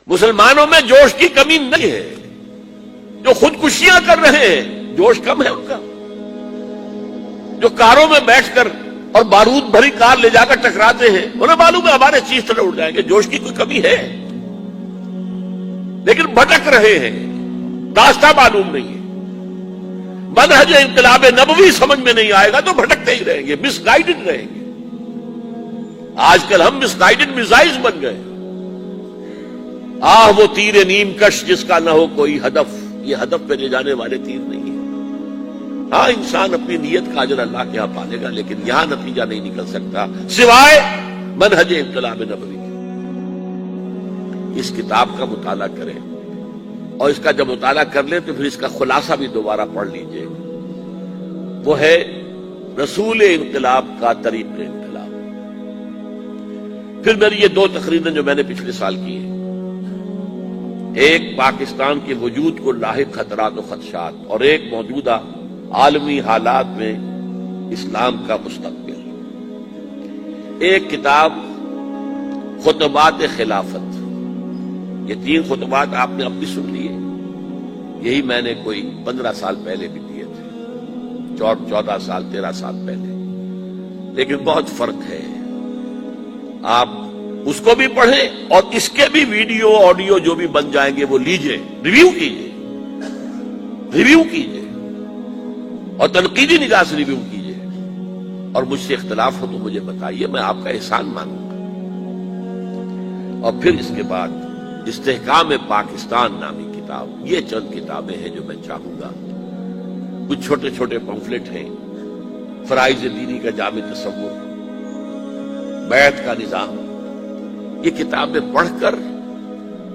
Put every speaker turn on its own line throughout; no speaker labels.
مسلمانوں میں جوش کی کمی نہیں ہے، جو خودکشیاں کر رہے ہیں جوش کم ہے ان کا، جو کاروں میں بیٹھ کر اور بارود بھری کار لے جا کر ٹکراتے ہیں انہیں معلوم ہے ہمارے چیز طرح اڑ جائیں گے، جوش کی کوئی کمی ہے، لیکن بھٹک رہے ہیں، راستہ معلوم نہیں ہے، منہج انقلاب نبوی سمجھ میں نہیں آئے گا تو بھٹکتے ہی رہیں گے، مس گائیڈڈ رہیں گے۔ آج کل ہم مس گائیڈڈ میزائلز بن گئے۔ وہ تیر نیم کش جس کا نہ ہو کوئی ہدف، یہ ہدف پہ لے جانے والے تیر نہیں ہیں۔ ہاں انسان اپنی نیت کا اجر اللہ کے ہاں پالے گا، لیکن یہاں نتیجہ نہیں نکل سکتا سوائے منہج انقلاب نبوی کے۔ اس کتاب کا مطالعہ کریں، اور اس کا جب مطالعہ کر لیں تو پھر اس کا خلاصہ بھی دوبارہ پڑھ لیجئے۔ وہ ہے رسول انقلاب کا طریق انقلاب۔ پھر میری یہ دو تقریریں جو میں نے پچھلے سال کی ہیں، ایک پاکستان کے وجود کو لاحق خطرات و خدشات، اور ایک موجودہ عالمی حالات میں اسلام کا مستقبل۔ ایک کتاب خطبات خلافت، یہ 3 خطبات آپ نے اب بھی سن لیے، یہی میں نے کوئی 15 سال پہلے بھی دیے تھے، 14 سال 13 سال پہلے، لیکن بہت فرق ہے۔ آپ اس کو بھی پڑھیں اور اس کے بھی ویڈیو آڈیو جو بھی بن جائیں گے وہ لیجئے، ریویو کیجئے اور تنقیدی نگاہ سے ریویو کیجئے، اور مجھ سے اختلاف ہو تو مجھے بتائیے، میں آپ کا احسان مانوں گا۔ اور پھر اس کے بعد استحکام پاکستان نامی کتاب، یہ چند کتابیں ہیں جو میں چاہوں گا، کچھ چھوٹے چھوٹے پمفلٹ ہیں، فرائض دینی کا جامع تصور، بیعت کا نظام، یہ کتابیں پڑھ کر،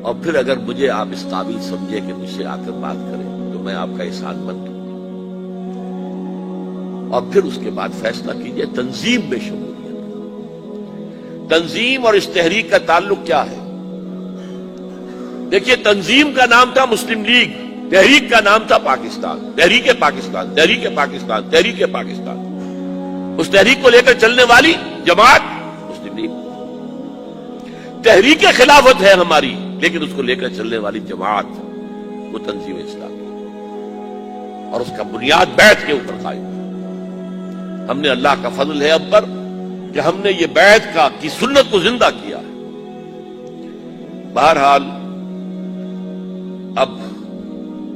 اور پھر اگر مجھے آپ اس قابل سمجھے کہ مجھ سے آ کر بات کریں تو میں آپ کا احسان مند ہوں، اور پھر اس کے بعد فیصلہ کیجئے تنظیم میں شمولیت۔ تنظیم اور اس تحریک کا تعلق کیا ہے؟ دیکھیے، تنظیم کا نام تھا مسلم لیگ، تحریک کا نام تھا پاکستان، تحریک پاکستان، تحریک پاکستان، تحریک پاکستان۔ اس تحریک کو لے کر چلنے والی جماعت مسلم لیگ، تحریک خلافت ہے ہماری، لیکن اس کو لے کر چلنے والی جماعت وہ تنظیم اسلامی، اور اس کا بنیاد بیعت کے اوپر قائم ہے۔ ہم نے اللہ کا فضل ہے اب پر کہ ہم نے یہ بیعت کی سنت کو زندہ کیا ہے۔ بہرحال اب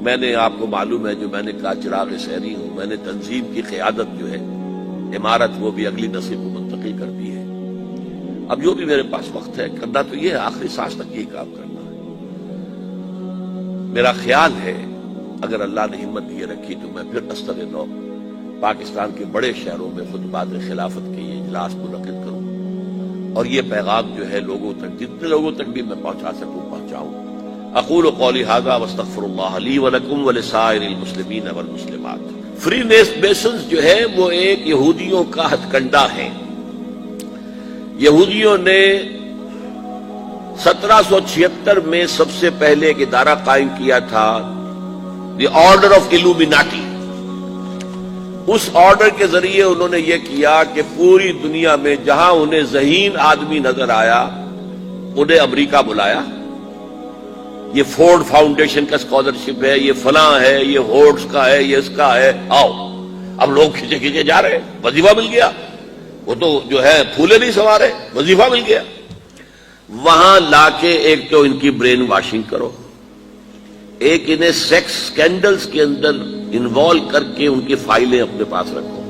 میں نے، آپ کو معلوم ہے، جو میں نے کہا چراغ سحری ہوں، میں نے تنظیم کی قیادت جو ہے، امارت، وہ بھی اگلی نسل کو منتقل کر دی ہے۔ اب جو بھی میرے پاس وقت ہے کرنا تو یہ ہے، آخری سانس تک یہی کام کرنا ہے۔ میرا خیال ہے اگر اللہ نے ہمت یہ رکھی تو میں پھر استر نو پاکستان کے بڑے شہروں میں خطبات خلافت کے یہ اجلاس منعقد کروں، اور یہ پیغام جو ہے لوگوں تک، جتنے لوگوں تک بھی میں پہنچا سکوں پہنچاؤں۔ اقول قولی ھذا واستغفر اللہ لی ولکم ولسائر المسلمین والمسلمات۔ فری میسنز جو ہے وہ ایک یہودیوں کا ہتھ کنڈا ہے۔ یہودیوں نے 1776 میں سب سے پہلے ایک ادارہ قائم کیا تھا، دی آرڈر آف ایلومیناٹی۔ اس آرڈر کے ذریعے انہوں نے یہ کیا کہ پوری دنیا میں جہاں انہیں ذہین آدمی نظر آیا انہیں امریکہ بلایا، یہ فورڈ فاؤنڈیشن کا اسکالرشپ ہے، یہ فلاں ہے، یہ ہورڈز کا ہے، یہ اس کا ہے، آؤ۔ اب لوگ کھینچے کھینچے جا رہے ہیں، وظیفہ مل گیا، وہ تو جو ہے پھولے نہیں سنوارے، وظیفہ مل گیا۔ وہاں لا کے ایک تو ان کی برین واشنگ کرو، ایک انہیں سیکس سکینڈلز کے اندر انوالو کر کے ان کی فائلیں اپنے پاس رکھو،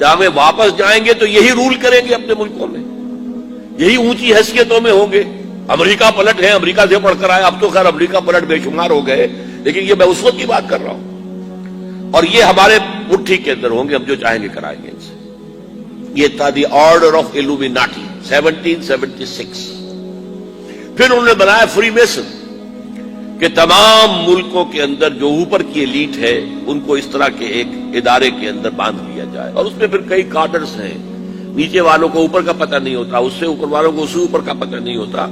جہاں میں واپس جائیں گے تو یہی رول کریں گے اپنے ملکوں میں، یہی اونچی حیثیتوں میں ہوں گے۔ امریکہ پلٹ ہے، امریکہ سے پڑھ کر آئے، اب تو خیر امریکہ پلٹ بے شمار ہو گئے، لیکن یہ میں اس وقت کی بات کر رہا ہوں، اور یہ ہمارے مٹھی کے اندر ہوں گے، ہم جو چاہیں گے کرائیں گے ان سے۔ یہ تھا دی آرڈر آف ایلومیناٹی 1776۔ پھر انہوں نے بنایا فری میسن کہ تمام ملکوں کے اندر جو اوپر کی ایلیٹ ہے ان کو اس طرح کے ایک ادارے کے اندر باندھ لیا جائے، اور اس میں پھر کئی کارڈرز ہیں، نیچے والوں کو اوپر کا پتہ نہیں ہوتا، اس سے اوپر والوں کو اس سے اوپر کا پتہ نہیں ہوتا،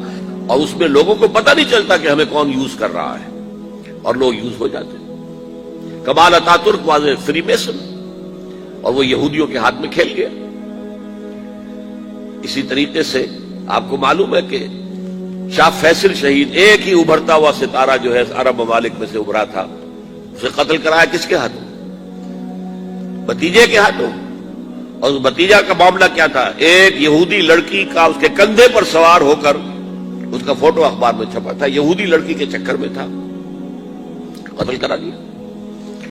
اور اس میں لوگوں کو پتہ نہیں چلتا کہ ہمیں کون یوز کر رہا ہے، اور لوگ یوز ہو جاتے ہیں۔ Kemal Ataturk was a freemason, اور وہ یہودیوں کے ہاتھ میں کھیل گیا۔ اسی طریقے سے آپ کو معلوم ہے کہ شاہ فیصل شہید، ایک ہی ابھرتا ہوا ستارہ جو ہے عرب ممالک میں سے ابھرا تھا، اسے قتل کرایا کس کے ہاتھوں؟ بھتیجے کے ہاتھوں۔ اور اس بھتیجا کا معاملہ کیا تھا؟ ایک یہودی لڑکی کا اس کے کندھے پر سوار ہو کر اس کا فوٹو اخبار میں چھپا تھا، یہودی لڑکی کے چکر میں تھا، قتل کرا دیا۔